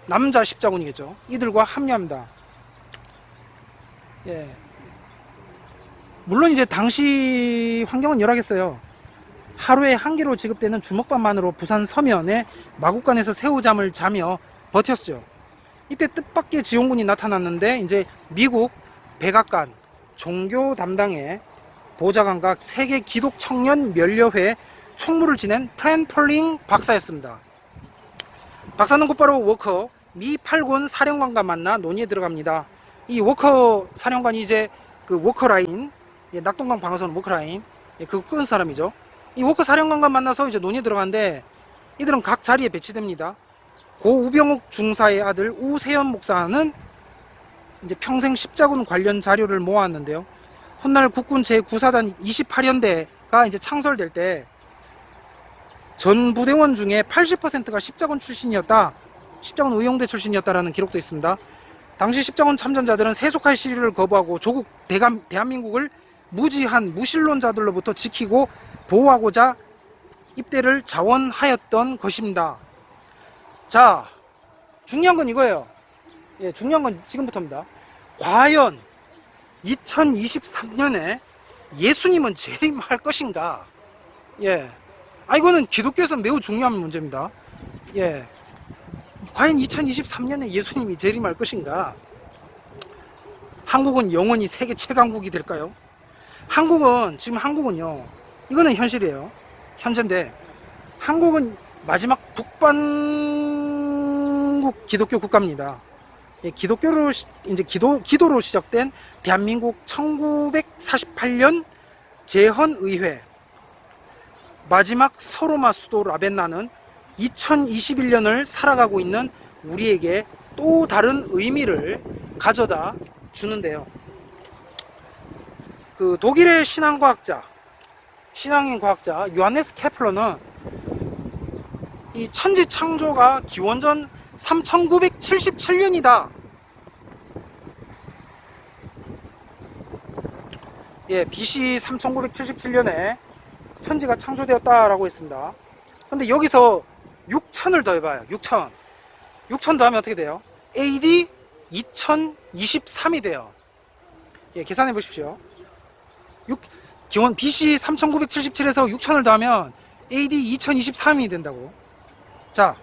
남자 십자군이겠죠. 이들과 합류합니다. 예. 물론 이제 당시 환경은 열악했어요. 하루에 한 끼로 지급되는 주먹밥만으로 부산 서면에 마국간에서 새우잠을 자며 버텼죠. 이때 뜻밖의 지원군이 나타났는데 이제 미국 백악관 종교 담당의 보좌관과 세계 기독 청년 면려회 총무를 지낸 프랜 펄링 박사였습니다. 박사는 곧바로 워커 미 8군 사령관과 만나 논의에 들어갑니다. 이 워커 사령관이 이제 그 워커라인, 낙동강 방어선 워커라인, 그거 끈 사람이죠. 이 워커 사령관과 만나서 이제 논의에 들어가는데 이들은 각 자리에 배치됩니다. 고 우병욱 중사의 아들 우세현 목사는 이제 평생 십자군 관련 자료를 모았는데요. 훗날 국군 제9사단 28연대가 이제 창설될 때 전 부대원 중에 80%가 십자군 출신이었다, 십자군 의용대 출신이었다라는 기록도 있습니다. 당시 십자군 참전자들은 세속할 시위를 거부하고 조국 대한민국을 무지한 무신론자들로부터 지키고 보호하고자 입대를 자원하였던 것입니다. 자, 중요한 건 이거예요. 예, 중요한 건 지금부터입니다. 과연 2023년에 예수님은 재림할 것인가? 예. 이거는 기독교에서 매우 중요한 문제입니다. 예. 과연 2023년에 예수님이 재림할 것인가? 한국은 영원히 세계 최강국이 될까요? 지금 한국은요, 이거는 현실이에요. 현재인데, 한국은 마지막 북반국 기독교 국가입니다. 예, 기도로 시작된 대한민국 1948년 제헌의회, 마지막 서로마 수도 라벤나는 2021년을 살아가고 있는 우리에게 또 다른 의미를 가져다 주는데요. 그 독일의 신앙인 과학자 요하네스 케플러는 이 천지 창조가 기원전 3977년이다. 예, BC 3977년에 천지가 창조되었다라고 했습니다. 근데 여기서 6000을 더해봐요. 6000 더하면 어떻게 돼요? AD 2023이 돼요. 예, 계산해 보십시오. 기원 BC 3977에서 6000을 더하면 AD 2023이 된다고. 자,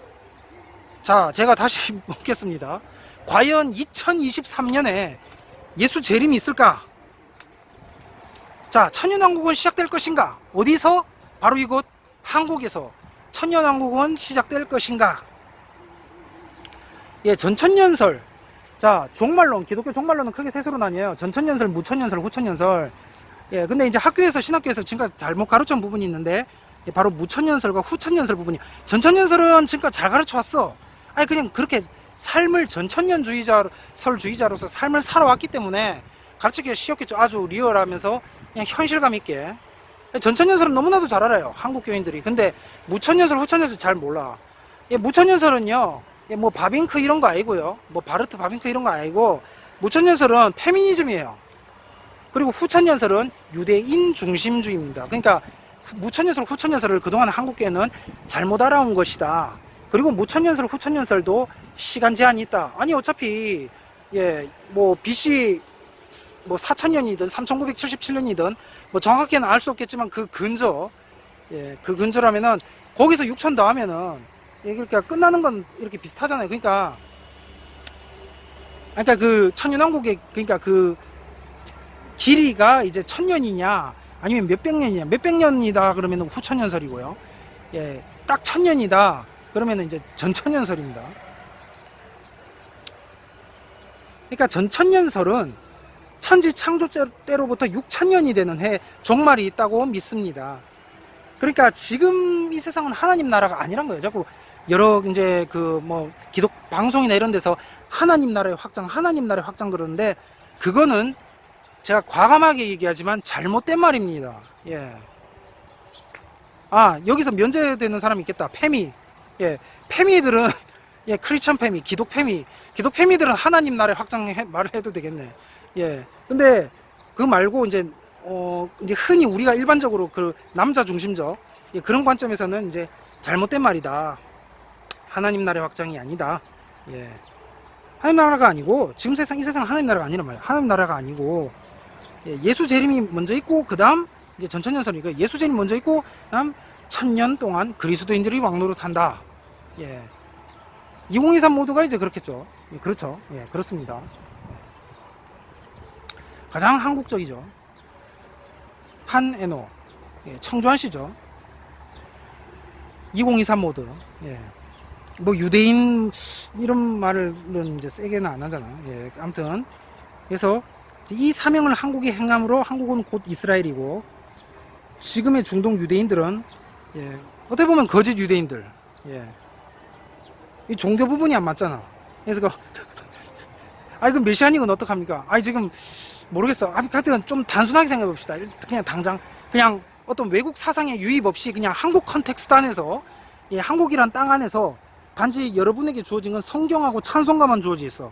제가 다시 묻겠습니다. 과연 2023년에 예수 재림이 있을까? 자, 천년왕국은 시작될 것인가? 어디서? 바로 이곳 한국에서 천년왕국은 시작될 것인가? 예, 전천년설. 자, 종말론, 기독교 종말론은 크게 셋으로 나뉘어요. 전천년설, 무천년설, 후천년설. 예, 근데 이제 학교에서, 신학교에서 지금까지 잘못 가르친 부분이 있는데, 예, 바로 무천년설과 후천년설 부분이. 전천년설은 지금까지 잘 가르쳐 왔어. 아니, 그냥 그렇게 삶을 전천년주의자로서 삶을 살아왔기 때문에 가르치기가 쉬웠겠죠. 아주 리얼하면서 그냥 현실감 있게. 전천년설은 너무나도 잘 알아요, 한국 교인들이. 근데 무천년설, 후천년설 잘 몰라. 예, 무천년설은요, 예, 뭐 바빙크 이런 거 아니고요, 뭐 바르트 바빙크 이런 거 아니고, 무천년설은 페미니즘이에요. 그리고 후천년설은 유대인 중심주의입니다. 그러니까 무천년설, 후천년설을 그동안 한국교회는 잘못 알아온 것이다. 그리고 무천년설, 후천년설도 시간 제한이 있다. 아니, 어차피 예, 뭐 BC 뭐 4000년이든 3977년이든 뭐 정확히는 알 수 없겠지만 그 근저, 예, 그 근저라면은 거기서 6000 더하면은, 예, 그러니까 끝나는 건 이렇게 비슷하잖아요. 그러니까 그 천년왕국의, 그러니까 그 길이가 이제 1000년이냐 아니면 몇백 년이냐. 몇백 년이다 그러면 후천년설이고요. 예, 딱 1000년이다 그러면 이제 전천년설입니다. 그러니까 전천년설은 천지 창조 때로부터 6000년이 되는 해 종말이 있다고 믿습니다. 그러니까 지금 이 세상은 하나님 나라가 아니란 거예요. 자꾸 여러 이제 그 뭐 기독 방송이나 이런 데서 하나님 나라의 확장 그러는데, 그거는 제가 과감하게 얘기하지만 잘못된 말입니다. 예. 아, 여기서 면제되는 사람이 있겠다. 페미. 예. 페미들은 예, 크리스천 페미, 기독 페미들은 하나님 나라의 확장 말을 해도 되겠네. 예. 근데 그 말고 이제 이제 흔히 우리가 일반적으로 그 남자 중심적, 예, 그런 관점에서는 이제 잘못된 말이다. 하나님 나라의 확장이 아니다. 예. 하나님 나라가 아니고, 지금 이 세상 하나님 나라가 아니란 말이야. 하나님 나라가 아니고, 예, 예수 재림이 먼저 있고, 그 다음 이제 전천년설이니까 예수 재림 먼저 있고, 그다음 1000년 동안 그리스도인들이 왕노릇한다. 예. 2023 모두가 이제 그렇겠죠. 예, 그렇죠. 예, 그렇습니다. 가장 한국적이죠. 한에노, 예, 청주한 씨죠. 2023 모드. 예. 뭐 유대인 이런 말은 이제 세게는 안 하잖아요. 예, 아무튼 그래서 이 사명을 한국이 행함으로 한국은 곧 이스라엘이고, 지금의 중동 유대인들은, 예, 어떻게 보면 거짓 유대인들. 예. 이 종교 부분이 안 맞잖아. 그래서 아니, 그 메시아닉은 어떡합니까? 아니, 지금 모르겠어. 하여튼 좀 단순하게 생각해 봅시다. 그냥 당장 그냥 어떤 외국 사상의 유입 없이 그냥 한국 컨텍스트 안에서, 예, 한국이란 땅 안에서 단지 여러분에게 주어진 건 성경하고 찬송가만 주어져 있어.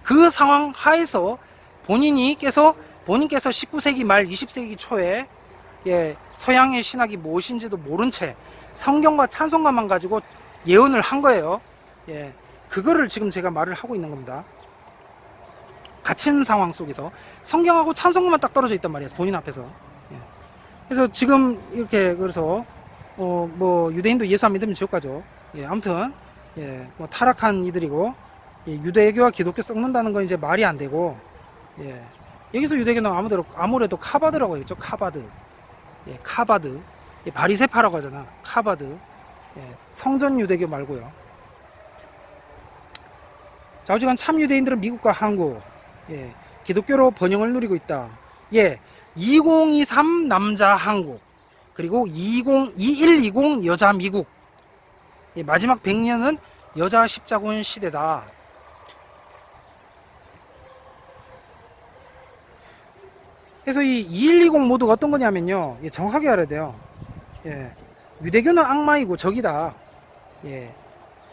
그 상황 하에서 본인께서 19세기 말 20세기 초에, 예, 서양의 신학이 무엇인지도 모른 채 성경과 찬송가만 가지고 예언을 한 거예요. 예, 그거를 지금 제가 말을 하고 있는 겁니다. 갇힌 상황 속에서 성경하고 찬송가만 딱 떨어져 있단 말이에요, 본인 앞에서. 예. 그래서 지금 이렇게, 그래서 뭐 유대인도 예수 안 믿으면 지옥 가죠. 예, 아무튼, 예, 뭐 타락한 이들이고, 예, 유대교와 기독교 썩는다는 건 이제 말이 안 되고, 예, 여기서 유대교는 아무래도 카바드라고 했죠. 카바드. 예, 카바드. 예, 바리새파라고 하잖아. 카바드. 예, 성전 유대교 말고요. 자, 하지만 참 유대인들은 미국과 한국, 예, 기독교로 번영을 누리고 있다. 예, 2023 남자 한국, 그리고 2120 여자 미국. 예, 마지막 100년은 여자 십자군 시대다. 그래서 이 2120 모두가 어떤 거냐면요, 예, 정확하게 알아야 돼요. 예, 유대교는 악마이고 적이다. 예,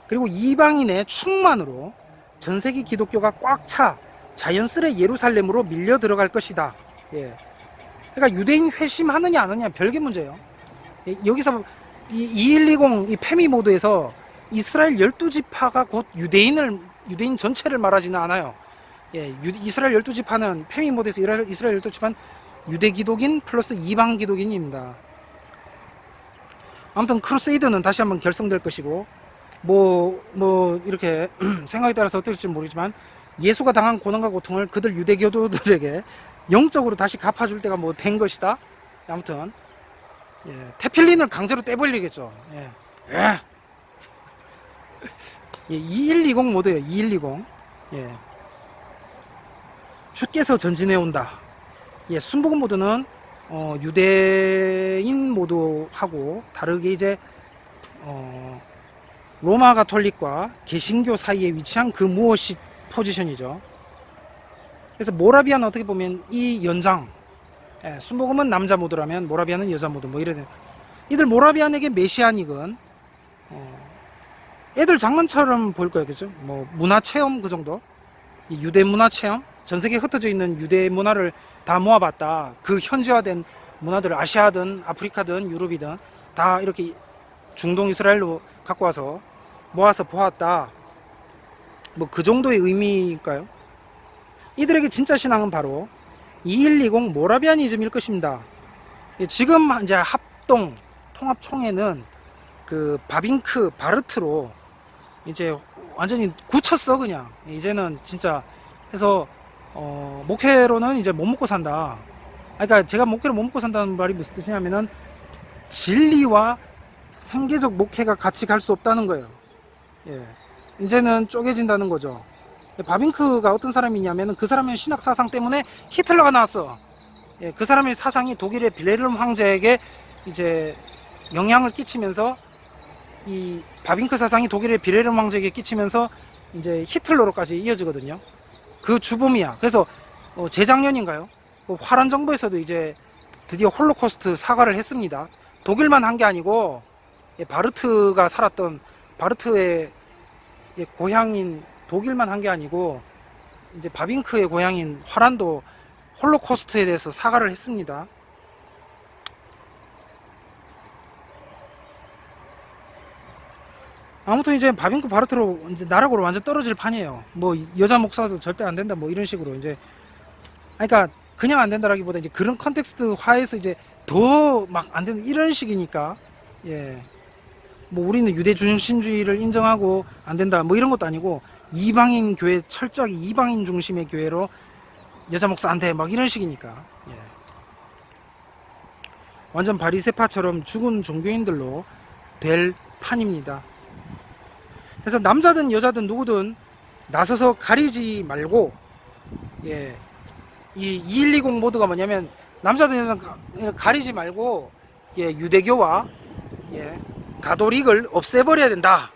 그리고 이방인의 충만으로 전세기 기독교가 꽉 차 자연스레 예루살렘으로 밀려 들어갈 것이다. 예, 그러니까 유대인 회심하느냐 안 하느냐 별개 문제예요. 예, 여기서 이 2120 이 페미 모드에서 이스라엘 12지파가 곧 유대인 전체를 말하지는 않아요. 예, 이스라엘 12지파는 페미 모드에서 이스라엘 12지파는 유대 기독인 플러스 이방 기독인입니다. 아무튼 크루세이드는 다시 한번 결성될 것이고, 뭐 이렇게 생각에 따라서 어떨지 모르지만 예수가 당한 고난과 고통을 그들 유대교도들에게 영적으로 다시 갚아줄 때가 뭐 된 것이다. 아무튼 테필린을 강제로 떼버리겠죠. 2120 모드예요. 2120. 주께서 전진해 온다. 순복음 모드는 유대인 모드하고 다르게 이제 로마 가톨릭과 개신교 사이에 위치한 그 무엇이 포지션이죠. 그래서 모라비아는 어떻게 보면 이 연장, 순복음은 남자 모드라면 모라비아는 여자 모드, 뭐 이래. 이들 모라비안에게 메시아닉은 애들 장난처럼 보일 거예요, 그죠? 뭐 문화 체험 그 정도, 이 유대 문화 체험, 전 세계에 흩어져 있는 유대 문화를 다 모아봤다. 그 현지화된 문화들을 아시아든 아프리카든 유럽이든 다 이렇게 중동 이스라엘로 갖고 와서 모아서 보았다. 뭐 그 정도의 의미일까요? 이들에게 진짜 신앙은 바로 2120 모라비아니즘일 것입니다. 지금 이제 합동 통합총회는 그 바빙크 바르트로 이제 완전히 굳혔어. 그냥 이제는 진짜 해서 목회로는 이제 못 먹고 산다. 그러니까 제가 목회로 못 먹고 산다는 말이 무슨 뜻이냐면은 진리와 생계적 목회가 같이 갈 수 없다는 거예요. 이제는 쪼개진다는 거죠. 바빙크가 어떤 사람이냐면은 그 사람의 신학 사상 때문에 히틀러가 나왔어. 그 사람의 사상이 독일의 빌헬름 황제에게 이제 영향을 끼치면서, 이 바빙크 사상이 독일의 빌헬름 황제에게 끼치면서 이제 히틀러로까지 이어지거든요. 그 주범이야. 그래서 재작년인가요? 화란 정부에서도 이제 드디어 홀로코스트 사과를 했습니다. 독일만 한 게 아니고 바르트가 살았던 바르트의 고향인 독일만 한 게 아니고 이제 바빙크의 고향인 화란도 홀로코스트에 대해서 사과를 했습니다. 아무튼 이제 바빙크 바르트로 이제 나락으로 완전 떨어질 판이에요. 뭐 여자 목사도 절대 안 된다, 뭐 이런 식으로 이제, 그러니까 그냥 안 된다라기보다 이제 그런 컨텍스트 화에서 이제 더 막 안 된다 이런 식이니까, 뭐 우리는 유대 중심주의를 인정하고 안 된다 뭐 이런 것도 아니고, 이방인 교회, 철저하게 이방인 중심의 교회로 여자 목사 안 돼 막 이런 식이니까, 완전 바리새파처럼 죽은 종교인들로 될 판입니다. 그래서 남자든 여자든 누구든 나서서 가리지 말고, 이 2120 모드가 뭐냐면 남자든 여자든 가리지 말고 유대교와 가톨릭을 없애버려야 된다.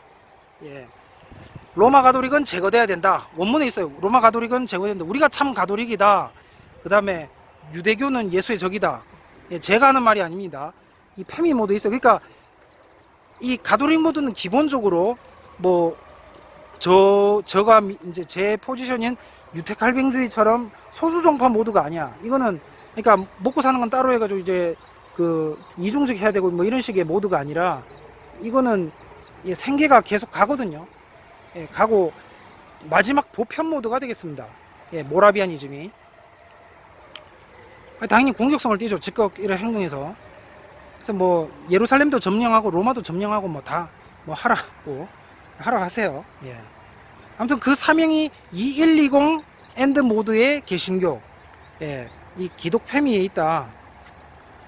로마 가톨릭은 제거돼야 된다. 원문에 있어요. 로마 가톨릭은 제거돼야 된다. 우리가 참 가톨릭이다. 그 다음에 유대교는 예수의 적이다. 제가 하는 말이 아닙니다. 이 페미 모드 있어요. 그러니까 이 가톨릭 모드는 기본적으로 뭐 저가 이제 제 포지션인 유택할뱅주의처럼 소수종파 모드가 아니야. 이거는 그러니까 먹고 사는 건 따로 해가지고 이제 그 이중직 해야 되고 뭐 이런 식의 모드가 아니라, 이거는 생계가 계속 가거든요. 가고 마지막 보편 모드가 되겠습니다. 모라비아니즘이 당연히 공격성을 띠죠. 즉각 이런 행동에서. 그래서 뭐 예루살렘도 점령하고 로마도 점령하고 뭐 다 뭐 하라 하세요. 아무튼 그 사명이 2120 엔드 모드의 개신교, 이 기독 페미에 있다.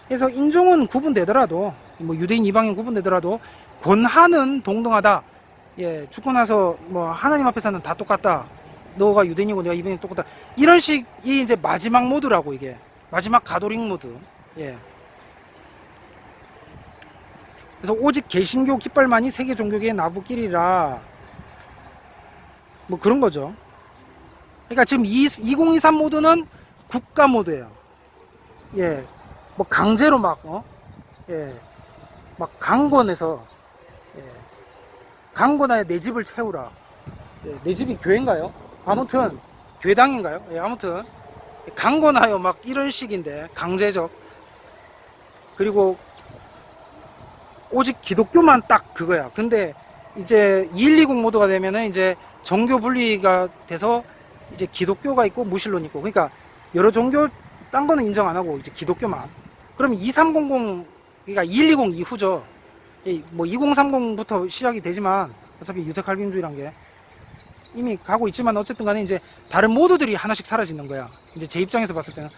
그래서 인종은 구분되더라도, 뭐 유대인 이방인 구분되더라도 권한은 동등하다. 죽고 나서 뭐 하나님 앞에서는 다 똑같다. 너가 유대인이고 내가 이방인이 똑같다. 이런 식이 이제 마지막 모드라고, 이게 마지막 가톨릭 모드. 그래서 오직 개신교 깃발만이 세계 종교계의 나부길이라, 뭐 그런 거죠. 그러니까 지금 2023 모드는 국가 모드예요. 뭐 강제로 막 막 강권해서, 강권하여 내 집을 채우라. 내 집이 교회인가요? 아무튼 교회당인가요? 아무튼 강권하여 막 이런 식인데, 강제적. 그리고 오직 기독교만 딱 그거야. 근데 이제 2120 모드가 되면은 이제 종교 분리가 돼서 이제 기독교가 있고 무신론이 있고, 그러니까 여러 종교 딴 거는 인정 안 하고 이제 기독교만. 그러면 2300, 그러니까 2120 이후죠. 뭐 2030부터 시작이 되지만 어차피 유택할빈주의란 게 이미 가고 있지만 어쨌든 간에 이제 다른 모드들이 하나씩 사라지는 거야. 이제 제 입장에서 봤을 때는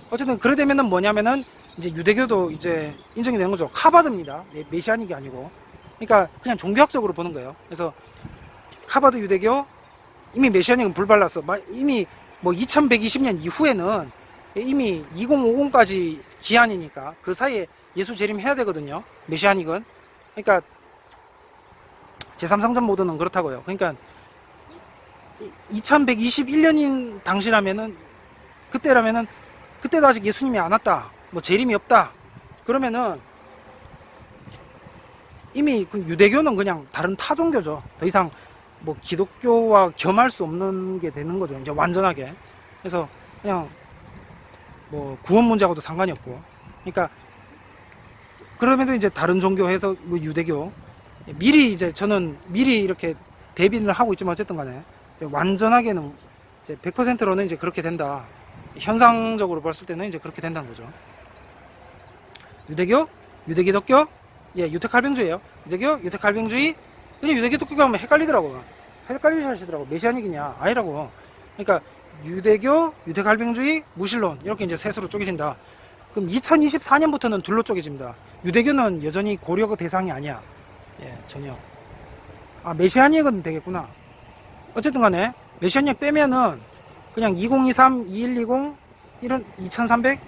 어쨌든 그래 되면은 뭐냐면은 이제 유대교도 이제 인정이 되는 거죠. 카바드입니다. 메시아닉이 아니고. 그러니까 그냥 종교학적으로 보는 거예요. 그래서 카바드 유대교 이미 메시아닉은 불발랐어. 이미 뭐 2120년 이후에는 이미 2050까지 기한이니까 그 사이에 예수 재림해야 되거든요. 메시아닉은. 그러니까 제3성전 모드는 그렇다고요. 그러니까 2121년인 당시라면은 그때라면은 그때도 아직 예수님이 안 왔다. 뭐 재림이 없다. 그러면은 이미 그 유대교는 그냥 다른 타 종교죠. 더 이상 뭐 기독교와 겸할 수 없는 게 되는 거죠. 이제 완전하게. 그래서 그냥 뭐 구원 문제하고도 상관이 없고. 그러니까 그러면서 이제 다른 종교 해서 뭐 유대교 미리 이제 저는 미리 이렇게 대비를 하고 있지만 어쨌든 간에 이제 완전하게는 이제 100%로는 이제 그렇게 된다. 현상적으로 봤을 때는 이제 그렇게 된다는 거죠. 유대교, 유대기독교, 예, 유택할병주의예요. 유대교, 유택할병주의. 근데 유대기독교가 하면 헷갈리더라고요. 헷갈리시더라고. 메시아닉이냐? 아니라고. 그러니까 유대교, 유택할병주의, 무신론 이렇게 이제 셋으로 쪼개진다. 그럼 2024년부터는 둘로 쪼개집니다. 유대교는 여전히 고려 대상이 아니야. 예, 전혀. 아, 메시아닉은 되겠구나. 어쨌든 간에 메시아닉 빼면은 그냥 2023, 2120 이런 2300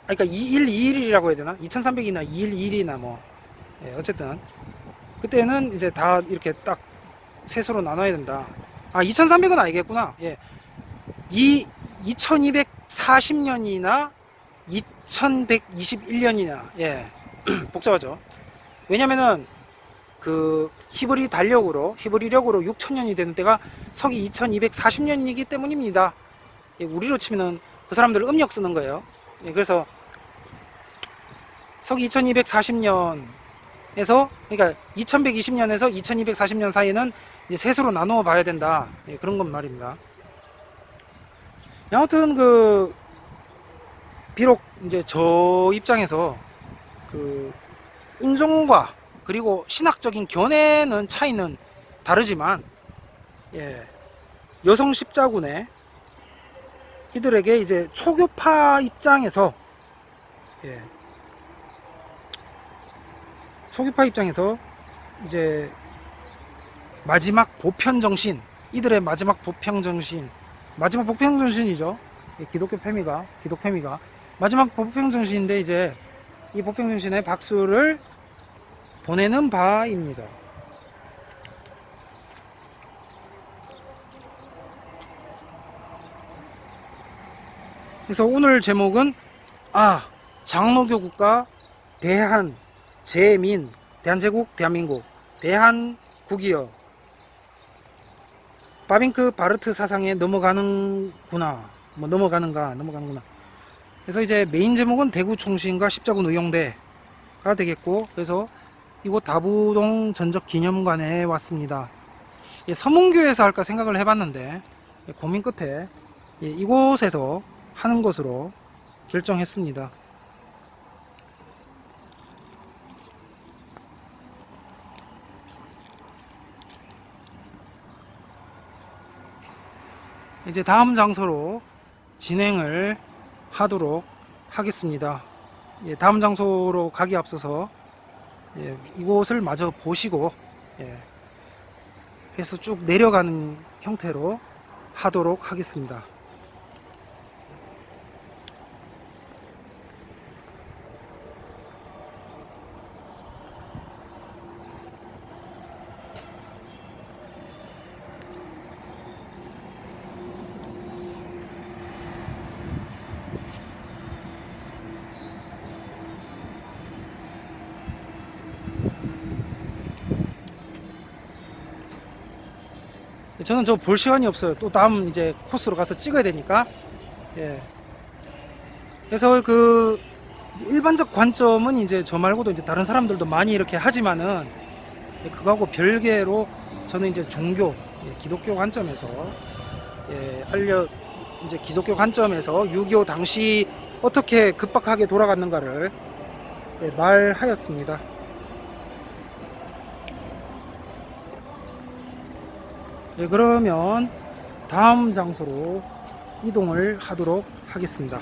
그러니까 2121이라고 해야 되나? 2300이나 2121이나 뭐. 예, 어쨌든 그때는 이제 다 이렇게 딱 셋으로 나눠야 된다. 아, 2300은 아니겠구나. 예. 2240년이나 2121년이나 예. 복잡하죠. 왜냐면은 그 히브리 달력으로 히브리력으로 6000년이 되는 때가 서기 2240년이기 때문입니다. 예, 우리로 치면은 그 사람들 음력 쓰는 거예요. 예, 그래서 서기 2240년에서 그러니까 2120년에서 2240년 사이에는 이제 셋으로 나누어 봐야 된다. 예, 그런 건 말입니다. 아무튼 그 비록 이제 저 입장에서 그 인종과 그리고 신학적인 견해는 차이는 다르지만 예, 여성 십자군의 이들에게 이제 초교파 입장에서 예, 초교파 입장에서 이제 마지막 보편 정신 이들의 마지막 보편 정신이죠. 예, 기독패미가 마지막 보편 정신인데 이제 이 보편 정신에 박수를 보내는 바입니다. 그래서 오늘 제목은 장로교 국가 대한제국 대한민국 대한국이여 바빙크 바르트 사상에 넘어가는구나. 그래서 이제 메인 제목은 대구 총신과 십자군 의용대가 되겠고, 그래서 이곳 다부동 전적기념관에 왔습니다. 예, 서문교에서 할까 생각을 해봤는데 고민 끝에 이곳에서 하는 것으로 결정했습니다. 이제 다음 장소로 진행을 하도록 하겠습니다. 예, 다음 장소로 가기 앞서서 이곳을 마저 보시고 해서 쭉 내려가는 형태로 하도록 하겠습니다. 저는 저 볼 시간이 없어요. 또 다음 이제 코스로 가서 찍어야 되니까. 예. 그래서 그 일반적 관점은 이제 저 말고도 이제 다른 사람들도 많이 이렇게 하지만은 그거하고 별개로 저는 이제 종교, 기독교 관점에서 이제 기독교 관점에서 6.25 당시 어떻게 급박하게 돌아갔는가를 말하였습니다. 그러면 다음 장소로 이동을 하도록 하겠습니다.